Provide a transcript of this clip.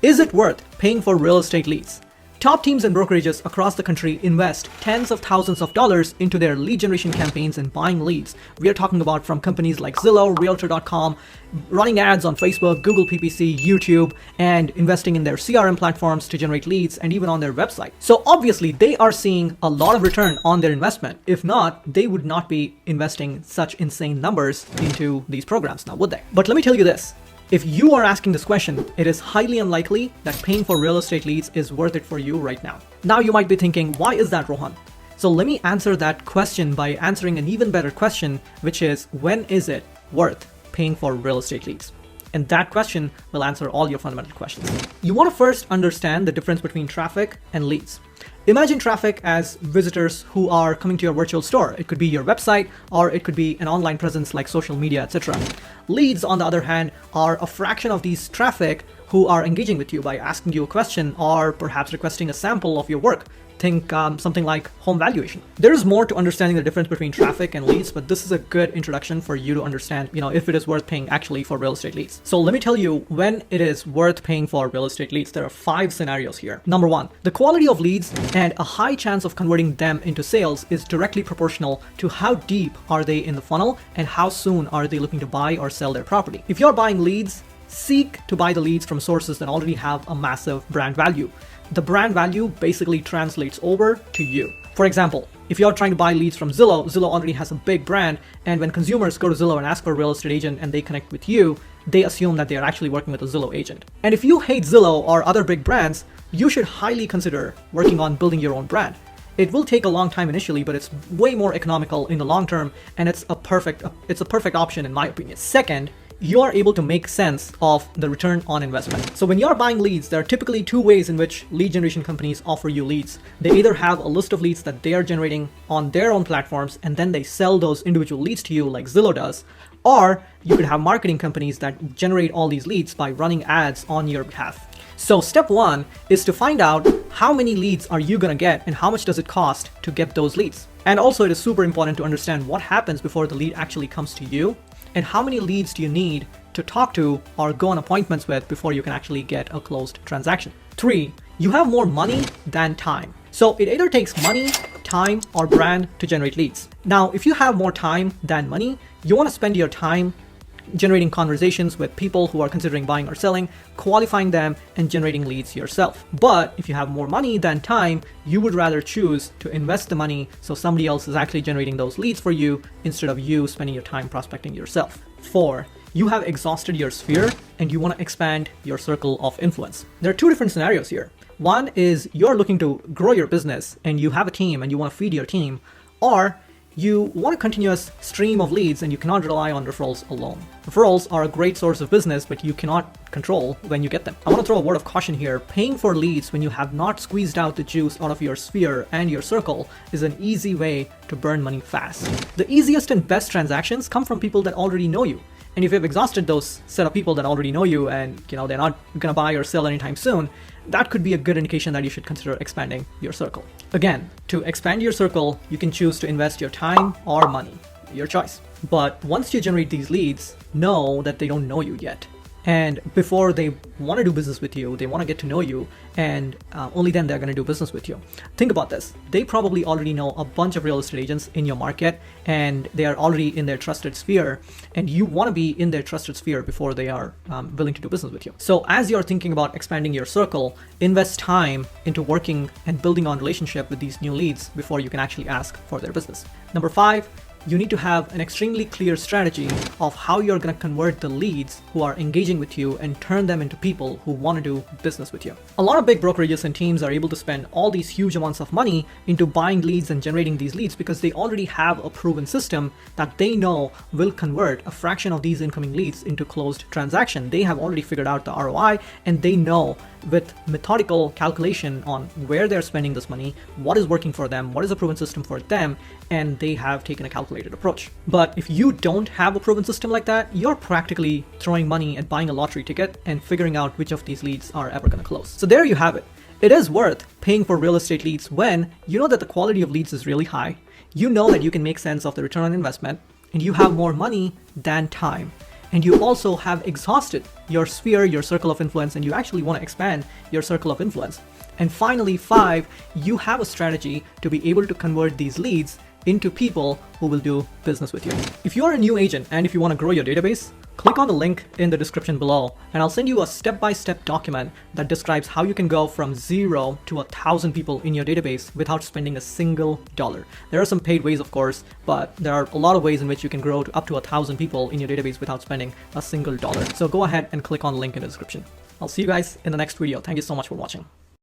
Is it worth paying for real estate leads? Top teams and brokerages across the country invest tens of thousands of dollars into their lead generation campaigns and buying leads. We are talking about from companies like Zillow, Realtor.com, running ads on Facebook, Google PPC, YouTube, and investing in their CRM platforms to generate leads and even on their website. So obviously they are seeing a lot of return on their investment. If not, they would not be investing such insane numbers into these programs now, would they? But let me tell you this. If you are asking this question, it is highly unlikely that paying for real estate leads is worth it for you right now. Now you might be thinking, why is that, Rohan? So let me answer that question by answering an even better question, which is, when is it worth paying for real estate leads? And that question will answer all your fundamental questions. You want to first understand the difference between traffic and leads. Imagine traffic as visitors who are coming to your virtual store. It could be your website, or it could be an online presence like social media, etc. Leads, on the other hand, are a fraction of these traffic who are engaging with you by asking you a question or perhaps requesting a sample of your work. Think something like home valuation. There is more to understanding the difference between traffic and leads, but this is a good introduction for you to understand, if it is worth paying actually for real estate leads. So let me tell you when it is worth paying for real estate leads. There are 5 scenarios here. Number 1, the quality of leads and a high chance of converting them into sales is directly proportional to how deep are they in the funnel and how soon are they looking to buy or sell their property. If you're buying leads, seek to buy the leads from sources that already have a massive brand value. The brand value basically translates over to you. For example, if you're trying to buy leads from Zillow, Zillow already has a big brand, and when consumers go to Zillow and ask for a real estate agent and they connect with you, they assume that they are actually working with a Zillow agent. And if you hate Zillow or other big brands, you should highly consider working on building your own brand. It will take a long time initially, but it's way more economical in the long term, and it's a perfect option in my opinion. Second, you are able to make sense of the return on investment. So when you're buying leads, there are typically 2 ways in which lead generation companies offer you leads. They either have a list of leads that they are generating on their own platforms, and then they sell those individual leads to you like Zillow does, or you could have marketing companies that generate all these leads by running ads on your behalf. So step 1 is to find out how many leads are you gonna get and how much does it cost to get those leads. And also it is super important to understand what happens before the lead actually comes to you, and how many leads do you need to talk to or go on appointments with before you can actually get a closed transaction. 3, you have more money than time. So it either takes money, time, or brand to generate leads. Now, if you have more time than money, you want to spend your time generating conversations with people who are considering buying or selling, qualifying them, and generating leads yourself. But if you have more money than time, you would rather choose to invest the money so somebody else is actually generating those leads for you instead of you spending your time prospecting yourself. 4, you have exhausted your sphere and you want to expand your circle of influence. There are 2 different scenarios here. One is you're looking to grow your business and you have a team and you want to feed your team, or you want a continuous stream of leads and you cannot rely on referrals alone. Referrals are a great source of business, but you cannot control when you get them. I want to throw a word of caution here. Paying for leads when you have not squeezed out the juice out of your sphere and your circle is an easy way to burn money fast. The easiest and best transactions come from people that already know you. And if you've exhausted those set of people that already know you and they're not gonna buy or sell anytime soon, that could be a good indication that you should consider expanding your circle. Again, to expand your circle, you can choose to invest your time or money, your choice. But once you generate these leads, know that they don't know you yet. And before they want to do business with you, they want to get to know you, and only then they're going to do business with you. Think about this. They probably already know a bunch of real estate agents in your market, and they are already in their trusted sphere, and you want to be in their trusted sphere before they are willing to do business with you. So as you're thinking about expanding your circle, invest time into working and building on relationship with these new leads before you can actually ask for their business. Number 5, you need to have an extremely clear strategy of how you're going to convert the leads who are engaging with you and turn them into people who want to do business with you. A lot of big brokerages and teams are able to spend all these huge amounts of money into buying leads and generating these leads because they already have a proven system that they know will convert a fraction of these incoming leads into closed transaction. They have already figured out the ROI, and they know with methodical calculation on where they're spending this money, what is working for them, what is a proven system for them, and they have taken a calculated approach. But if you don't have a proven system like that, you're practically throwing money at buying a lottery ticket and figuring out which of these leads are ever going to close. So there you have it. It is worth paying for real estate leads when you know that the quality of leads is really high, you know that you can make sense of the return on investment, and you have more money than time, and you also have exhausted your sphere, your circle of influence, and you actually want to expand your circle of influence. And finally, 5, you have a strategy to be able to convert these leads into people who will do business with you. If you are a new agent and if you want to grow your database, click on the link in the description below and I'll send you a step-by-step document that describes how you can go from 0 to 1,000 people in your database without spending a single dollar. There are some paid ways, of course, but there are a lot of ways in which you can grow to up to 1,000 people in your database without spending a single dollar. So go ahead and click on the link in the description. I'll see you guys in the next video. Thank you so much for watching.